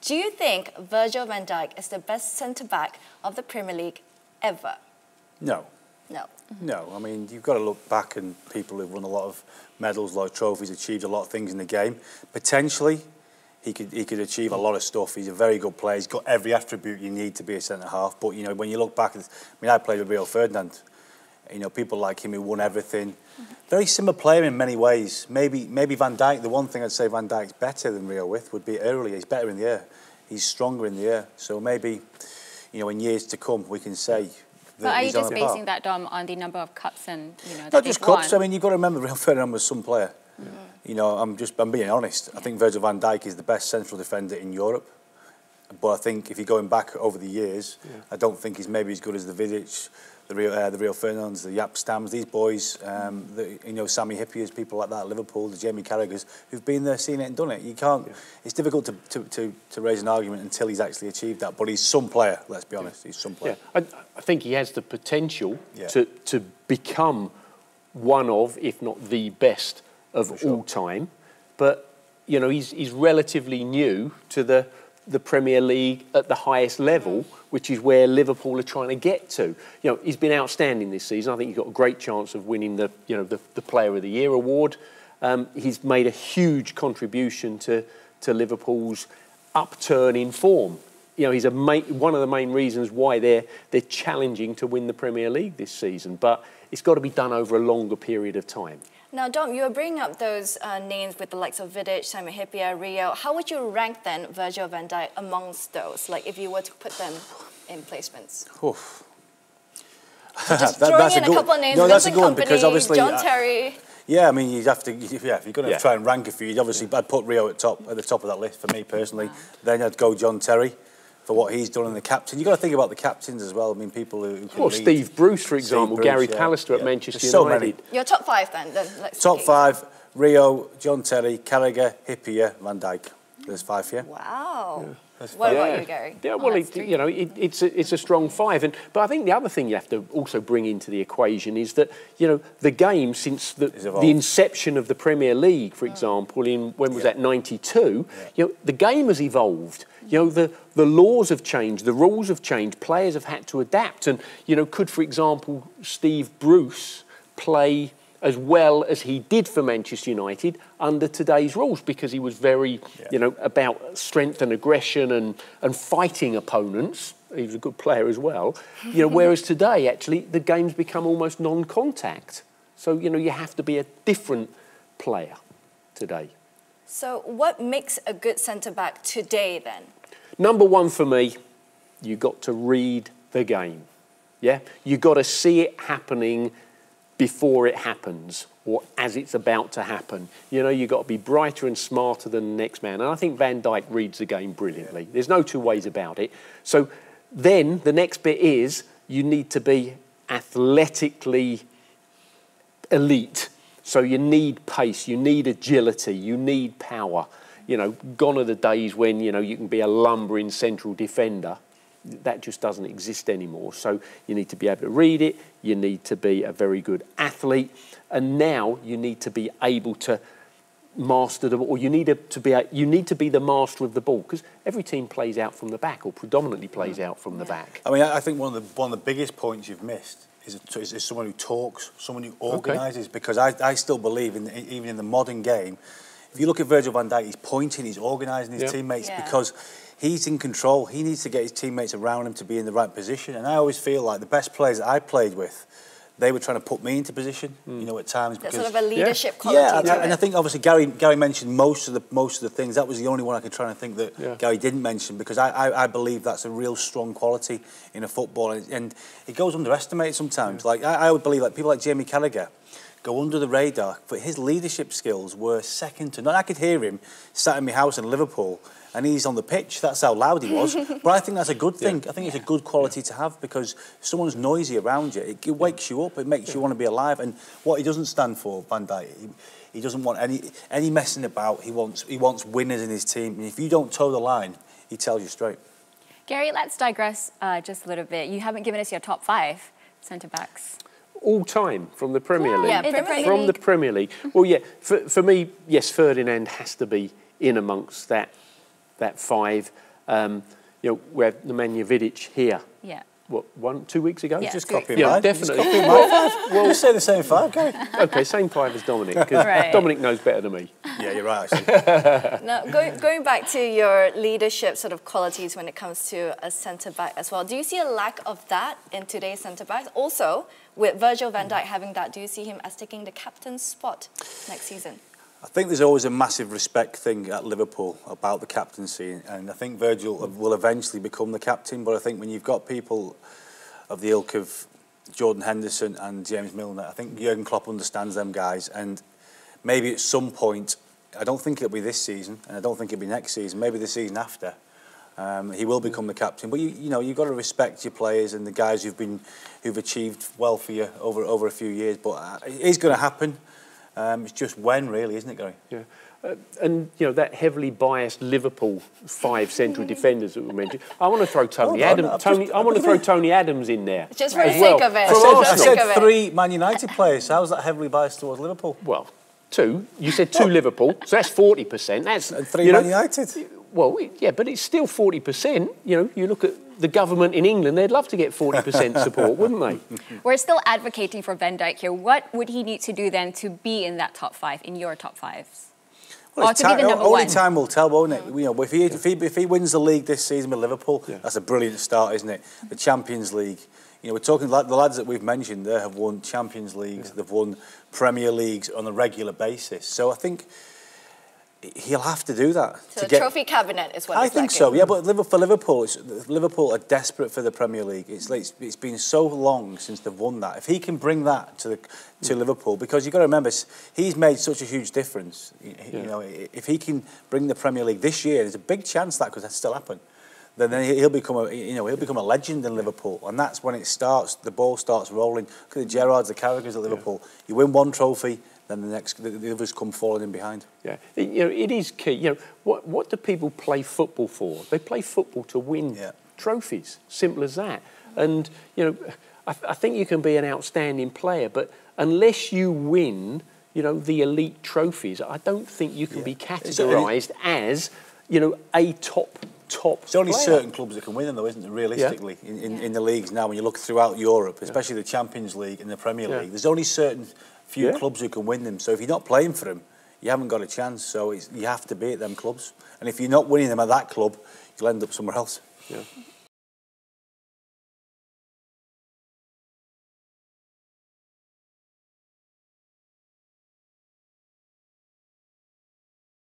Do you think Virgil van Dijk is the best centre-back of the Premier League ever? No. No. No, I mean, you've got to look back and people who've won a lot of medals, a lot of trophies, achieved a lot of things in the game. Potentially, he could achieve a lot of stuff. He's a very good player. He's got every attribute you need to be a centre-half. But, you know, when you look back, I mean, I played with Rio Ferdinand. You know, people like him who won everything. Very similar player in many ways. Maybe Van Dijk, the one thing I'd say Van Dijk's better than Rio with would be earlier. He's better in the air. He's stronger in the air. So maybe, you know, in years to come, we can say... But are you just basing that, Dom, on the number of cups and, you know, not just cups. I mean, you've got to remember Rio Ferdinand was some player. You know, I'm being honest. I think Virgil van Dijk is the best central defender in Europe. But I think if you're going back over the years, I don't think he's maybe as good as the Vidic, the Rio Ferdinands, the Jaap Stams, these boys, you know, Sammy Hippiers, people like that, Liverpool, the Jamie Carragher's, who've been there, seen it and done it. You can't. It's difficult to raise an argument until he's actually achieved that. But he's some player. Let's be honest. He's some player. Yeah. I think he has the potential to become one of, if not the best of all time. But you know, he's relatively new to the Premier League at the highest level, which is where Liverpool are trying to get to. You know, he's been outstanding this season. I think he's got a great chance of winning the Player of the Year award. He's made a huge contribution to Liverpool's upturn in form. You know, he's one of the main reasons why they're challenging to win the Premier League this season. But it's got to be done over a longer period of time. Now, Dom, you were bringing up those names with the likes of Vidic, Simon Hippier, Rio. How would you rank then Virgil van Dijk amongst those? Like, if you were to put them in placements? Oof. So just throwing in a couple of names, no, that's a Vincent good one, Kompany, because obviously, John Terry. Yeah, I mean, you'd have to. Yeah, if you're going to try and rank a few, you'd obviously. I'd put Rio at the top of that list for me personally. Wow. Then I'd go John Terry for what he's done in the captain. You've got to think about the captains as well. I mean, people who can lead. Steve Bruce, for example, Bruce, Gary Pallister at Manchester United. So many. Your top five then? Let's top five: Rio, John Terry, Carragher, Hippier, Van Dijk. There's five here. Wow. Yeah. What about you, Gary? Yeah, well, you know, it's a strong five, but I think the other thing you have to also bring into the equation is that, you know, the game since the inception of the Premier League, for example, when was that, 92? You know, the game has evolved. You know, the laws have changed, the rules have changed, players have had to adapt, and you know, could, for example, Steve Bruce play as well as he did for Manchester United under today's rules, because he was very, you know, about strength and aggression and fighting opponents. He was a good player as well. You know, whereas today, actually, the game's become almost non-contact. So, you know, you have to be a different player today. So what makes a good centre-back today, then? Number one for me, you've got to read the game. Yeah? You've got to see it happening before it happens, or as it's about to happen. You know, you've got to be brighter and smarter than the next man. And I think Van Dijk reads the game brilliantly. There's no two ways about it. So then the next bit is you need to be athletically elite. So you need pace, you need agility, you need power. You know, gone are the days when, you know, you can be a lumbering central defender. That just doesn't exist anymore. So you need to be able to read it, you need to be a very good athlete, and now you need to be able to master the ball, or you need to be the master of the ball, because every team plays out from the back, or predominantly plays out from the back. I mean, I think one of the biggest points you've missed is someone who talks, someone who organises, because I still believe, even in the modern game, if you look at Virgil van Dijk, he's pointing, he's organising his teammates, because he's in control. He needs to get his teammates around him to be in the right position. And I always feel like the best players that I played with, they were trying to put me into position, you know, at times. That's sort of a leadership quality. Yeah, and I think obviously Gary mentioned most of the things. That was the only one I could try and think that Gary didn't mention, because I believe that's a real strong quality in a football, and it goes underestimated sometimes. Like I would believe, like people like Jamie Carragher go under the radar, but his leadership skills were second to none. I could hear him sat in my house in Liverpool, and he's on the pitch. That's how loud he was. But I think that's a good thing. I think it's a good quality to have, because if someone's noisy around you, it wakes you up. It makes you want to be alive. And what he doesn't stand for, Van Dijk, he doesn't want any messing about. He wants winners in his team. And if you don't toe the line, he tells you straight. Gary, let's digress just a little bit. You haven't given us your top five centre-backs. All time from the Premier League. Yeah, from the Premier League. Well, yeah, for me, yes, Ferdinand has to be in amongst that five. You know, we had Nemanja Vidic here. Yeah. What, 2 weeks ago? Yeah, Just 2 weeks copy ago. mine. Definitely. Just copy my 5. Well, say the same 5, Gary. Okay, same 5 as Dominic, because Right. Dominic knows better than me. Yeah, you're right, actually. Now, going back to your leadership sort of qualities when it comes to a centre-back as well, do you see a lack of that in today's centre-backs? Also, with Virgil van Dijk having that, do you see him as taking the captain's spot next season? I think there's always a massive respect thing at Liverpool about the captaincy, and I think Virgil will eventually become the captain, but I think when you've got people of the ilk of Jordan Henderson and James Milner, I think Jurgen Klopp understands them guys, and maybe at some point, I don't think it'll be this season, and I don't think it'll be next season, maybe the season after, he will become the captain. But you know, you've got to respect your players and the guys who've achieved well for you over a few years. But it is going to happen. It's just when, really, isn't it, Gary? Yeah. And, you know, that heavily biased Liverpool 5 central defenders that we mentioned. I want to throw Tony Adams. I want to throw Tony Adams in there. Just for the sake of it. I said 3 Man United players. How was that heavily biased towards Liverpool? Well, 2. You said 2 Liverpool, so that's 40%. That's and 3 Man United. Well, yeah, but it's still 40%. You know, you look at the government in England, they'd love to get 40% support, wouldn't they? We're still advocating for Van Dijk here. What would he need to do then to be in that top 5, in your top 5s? Well, or to be the number only 1? time will tell, won't it? You know, if he wins the league this season with Liverpool, that's a brilliant start, isn't it? The Champions League. You know, we're talking like the lads that we've mentioned there have won Champions Leagues, they've won Premier Leagues on a regular basis. So I think he'll have to do that. So the trophy cabinet is what I it's think so, yeah. But for Liverpool, Liverpool are desperate for the Premier League. It's been so long since they've won that. If he can bring that to Liverpool, because you've got to remember, he's made such a huge difference. You know, if he can bring the Premier League this year, there's a big chance that could still happen. Then he'll become a legend in Liverpool, and that's when it starts. The ball starts rolling. Look at the Gerrards, the Carragers at Liverpool. You win one trophy, then the others come falling in behind. Yeah, you know, it is key. You know, what do people play football for? They play football to win trophies. Simple as that. And you know, I think you can be an outstanding player, but unless you win, you know, the elite trophies, I don't think you can be categorised as, you know, a top. There's only certain clubs that can win them, though, isn't there, realistically, in the leagues now. When you look throughout Europe, especially the Champions League and the Premier League, there's only certain few clubs who can win them. So if you're not playing for them, you haven't got a chance. So you have to be at them clubs. And if you're not winning them at that club, you'll end up somewhere else. Yeah.